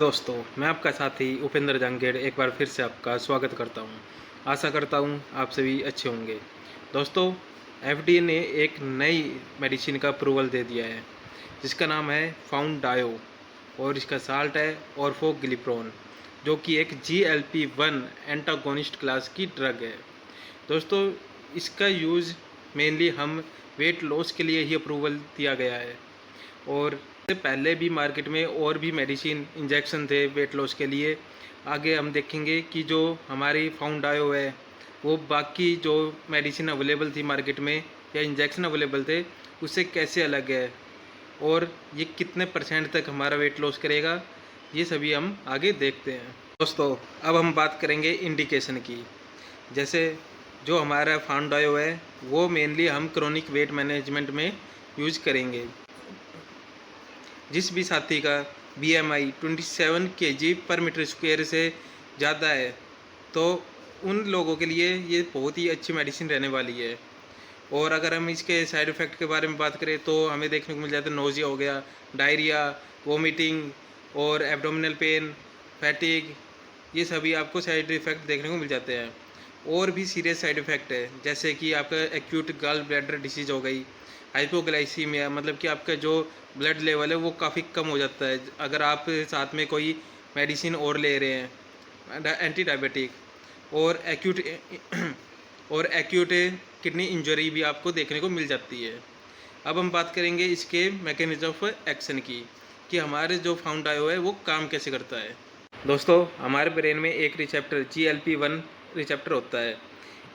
दोस्तों, मैं आपका साथी उपेंद्र जंगेड़ एक बार फिर से आपका स्वागत करता हूं। आशा करता हूं आप सभी अच्छे होंगे। दोस्तों, एफडीए ने एक नई मेडिसिन का अप्रूवल दे दिया है जिसका नाम है फाउंडायो और इसका साल्ट है ऑर्फोग्लिप्रोन, जो कि एक GLP-1 एंटागोनिस्ट क्लास की ड्रग है। दोस्तों, इसका यूज़ मेनली हम वेट लॉस के लिए ही अप्रूवल दिया गया है और इससे पहले भी मार्केट में और भी मेडिसिन इंजेक्शन थे वेट लॉस के लिए। आगे हम देखेंगे कि जो हमारी फाउंडायो है वो बाकी जो मेडिसिन अवेलेबल थी मार्केट में या इंजेक्शन अवेलेबल थे उससे कैसे अलग है और ये कितने परसेंट तक हमारा वेट लॉस करेगा, ये सभी हम आगे देखते हैं। दोस्तों, अब हम बात करेंगे इंडिकेशन की। जैसे जो हमारा फाउंडायो है वो मेनली हम क्रोनिक वेट मैनेजमेंट में यूज करेंगे। जिस भी साथी का BMI 27 kg पर मीटर स्क्वायर से ज़्यादा है तो उन लोगों के लिए ये बहुत ही अच्छी मेडिसिन रहने वाली है। और अगर हम इसके साइड इफ़ेक्ट के बारे में बात करें तो हमें देखने को मिल जाता है नोज़िया हो गया, डायरिया, वोमिटिंग और एब्डोमिनल पेन, फैटिग, ये सभी आपको साइड इफ़ेक्ट देखने को मिल जाते हैं। और भी सीरियस साइड इफ़ेक्ट है जैसे कि आपका एक्यूट गॉल ब्लैडर डिसीज़ हो गई, हाइपोग्लाइसीमिया, मतलब कि आपका जो ब्लड लेवल है वो काफ़ी कम हो जाता है अगर आप साथ में कोई मेडिसिन और ले रहे हैं एंटी डायबिटिक। और एक्यूट किडनी इंजरी भी आपको देखने को मिल जाती है। अब हम बात करेंगे इसके मैकेनिज्म ऑफ एक्शन की कि हमारे जो फाउंडायो है वो काम कैसे करता है। दोस्तों, हमारे ब्रेन में एक रिसेप्टर GLP-1 रिसेप्टर होता है।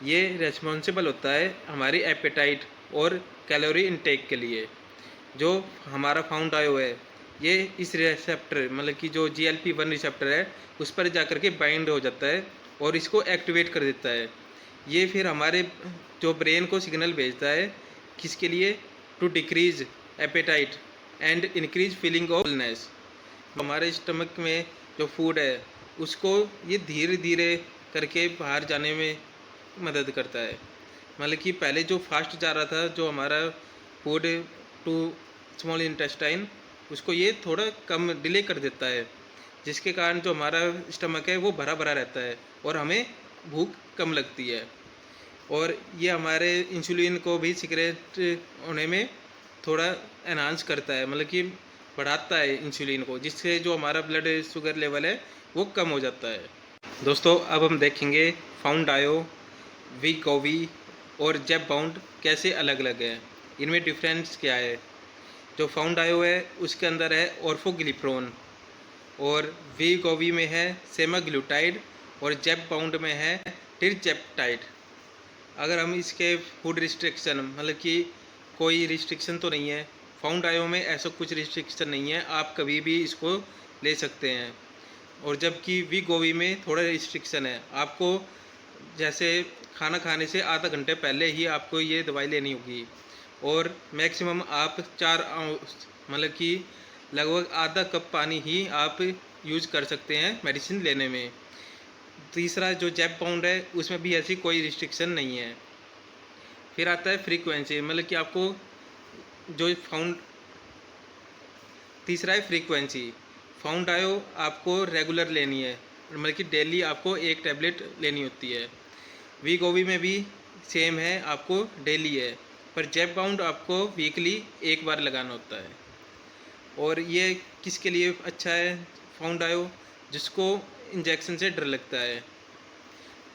ये रेस्पॉन्सिबल होता है हमारी एपेटाइट और कैलोरी इनटेक के लिए। जो हमारा फाउंडायो है ये इस रिसेप्टर मतलब कि जो GLP-1 रिसेप्टर है उस पर जाकर के बाइंड हो जाता है और इसको एक्टिवेट कर देता है। ये फिर हमारे जो ब्रेन को सिग्नल भेजता है किसके लिए, to decrease appetite and increase feeling of fullness. हमारे स्टमक में जो फूड है उसको ये धीरे धीरे करके बाहर जाने में मदद करता है। मतलब कि पहले जो फास्ट जा रहा था जो हमारा फूड टू स्मॉल इंटेस्टाइन, उसको ये थोड़ा कम डिले कर देता है जिसके कारण जो हमारा स्टमक है वो भरा भरा रहता है और हमें भूख कम लगती है। और ये हमारे इंसुलिन को भी सिगरेट होने में थोड़ा एनहांस करता है, मतलब कि बढ़ाता है इंसुलिन को, जिससे जो हमारा ब्लड शुगर लेवल है वो कम हो जाता है। दोस्तों, अब हम देखेंगे फाउंडायो, वीगोवी और जेबबाउंड कैसे अलग अलग है, इनमें डिफरेंस क्या है। जो फाउंडायो है उसके अंदर है ऑर्फोग्लिप्रोन और वीगोवी में है सेमाग्लूटाइड और जेबबाउंड में है टिरजेप्टाइड। अगर हम इसके फूड रिस्ट्रिक्शन मतलब कि कोई रिस्ट्रिक्शन तो नहीं है, फाउंडायो में ऐसा कुछ रिस्ट्रिक्शन नहीं है, आप कभी भी इसको ले सकते हैं। और जबकि वीगोवी में थोड़ा रिस्ट्रिक्शन है, आपको जैसे खाना खाने से आधा घंटे पहले ही आपको ये दवाई लेनी होगी और मैक्सिमम आप 4 मतलब कि लगभग आधा कप पानी ही आप यूज कर सकते हैं मेडिसिन लेने में। तीसरा जो जेबबाउंड है उसमें भी ऐसी कोई रिस्ट्रिक्शन नहीं है। फिर आता है फ्रीक्वेंसी, मतलब कि आपको जो तीसरा है फ्रीक्वेंसी। फाउंडायो आपको रेगुलर लेनी है, मतलब कि डेली आपको एक टैबलेट लेनी होती है। वीगोवी में भी सेम है, आपको डेली है, पर जेबबाउंड आपको वीकली एक बार लगाना होता है। और ये किसके लिए अच्छा है फाउंडायो, जिसको इंजेक्शन से डर लगता है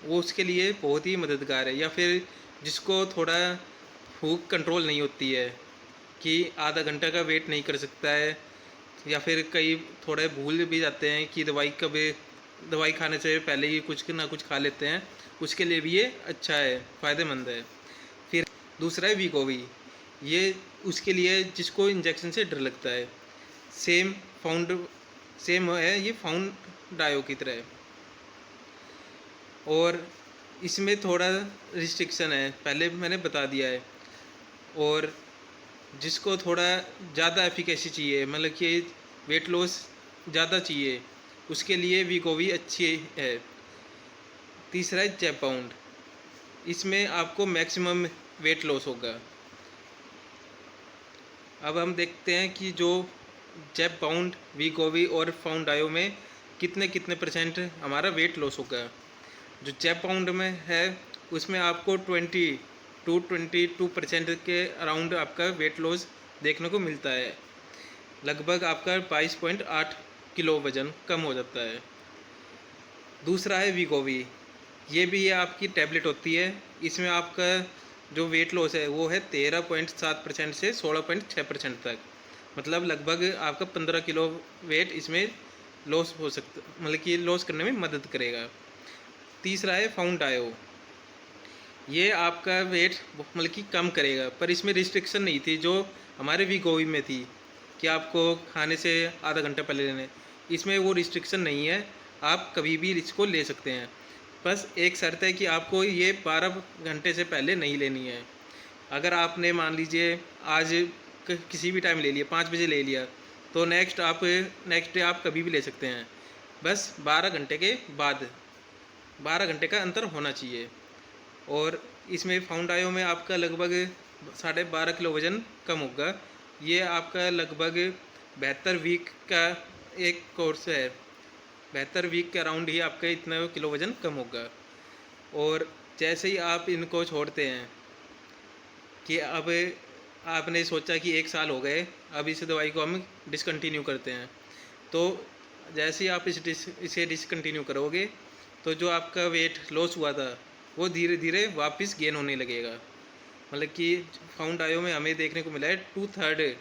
वो उसके लिए बहुत ही मददगार है। या फिर जिसको थोड़ा भूख कंट्रोल नहीं होती है कि आधा घंटा का वेट नहीं कर सकता है, या फिर कई थोड़े भूल भी जाते हैं कि दवाई खाने से पहले ही कुछ ना कुछ खा लेते हैं, उसके लिए भी ये अच्छा है, फ़ायदेमंद है। फिर दूसरा है वीगोवी, ये उसके लिए जिसको इंजेक्शन से डर लगता है। सेम फाउंड सेम है ये फाउंडायो की तरह, और इसमें थोड़ा रिस्ट्रिक्शन है, पहले मैंने बता दिया है। और जिसको थोड़ा ज़्यादा एफिकेसी चाहिए, मतलब कि वेट लॉस ज़्यादा चाहिए, उसके लिए वीगोवी अच्छी है। तीसरा है जेबबाउंड, इसमें आपको मैक्सिमम वेट लॉस होगा। अब हम देखते हैं कि जो ज़ेपाउंड, वीगोवी और फाउंडायो में कितने कितने परसेंट हमारा वेट लॉस होगा। जो ज़ेपाउंड में है उसमें आपको 22% के अराउंड आपका वेट लॉस देखने को मिलता है। लगभग आपका 22.8 किलो वज़न कम हो जाता है। दूसरा है वीगोवी, ये भी ये आपकी टैबलेट होती है। इसमें आपका जो वेट लॉस है वो है 13.7% से 16.6% तक, मतलब लगभग आपका 15 किलो वेट इसमें लॉस हो सकता, मतलब कि लॉस करने में मदद करेगा। तीसरा है फाउंडायो, ये आपका वेट मतलब कि कम करेगा, पर इसमें रिस्ट्रिक्शन नहीं थी जो हमारे वीगोवी में थी कि आपको खाने से आधा घंटा पहले लेने। इसमें वो रिस्ट्रिक्शन नहीं है, आप कभी भी इसको ले सकते हैं। बस एक शर्त है कि आपको ये 12 घंटे से पहले नहीं लेनी है। अगर आपने मान लीजिए आज किसी भी टाइम ले लिया, 5 बजे ले लिया, तो नेक्स्ट डे आप कभी भी ले सकते हैं। बस 12 घंटे के बाद 12 घंटे का अंतर होना चाहिए। और इसमें फाउंडायो में आपका लगभग 12.5 किलो वज़न कम होगा। ये आपका लगभग 72 वीक का एक कोर्स है, 72 वीक के अराउंड ही आपका इतना किलो वज़न कम होगा। और जैसे ही आप इनको छोड़ते हैं कि अब आपने सोचा कि 1 साल हो गए, अब इस दवाई को हम डिसकंटिन्यू करते हैं, तो जैसे ही आप इसे डिसकंटिन्यू करोगे तो जो आपका वेट लॉस हुआ था वो धीरे धीरे वापस गेन होने लगेगा। मतलब कि फाउंडायो में हमें देखने को मिला है 2/3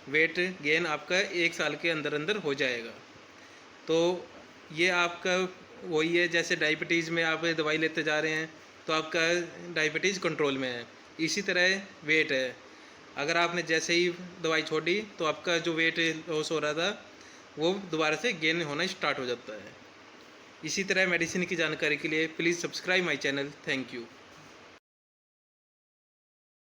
वेट गेन आपका 1 साल के अंदर अंदर हो जाएगा। तो ये आपका वही है, जैसे डायबिटीज़ में आप दवाई लेते जा रहे हैं तो आपका डायबिटीज़ कंट्रोल में है, इसी तरह वेट है। अगर आपने जैसे ही दवाई छोड़ी तो आपका जो वेट लॉस हो रहा था वो दोबारा से गेन होना स्टार्ट हो जाता है। इसी तरह मेडिसिन की जानकारी के लिए please subscribe my channel. Thank you.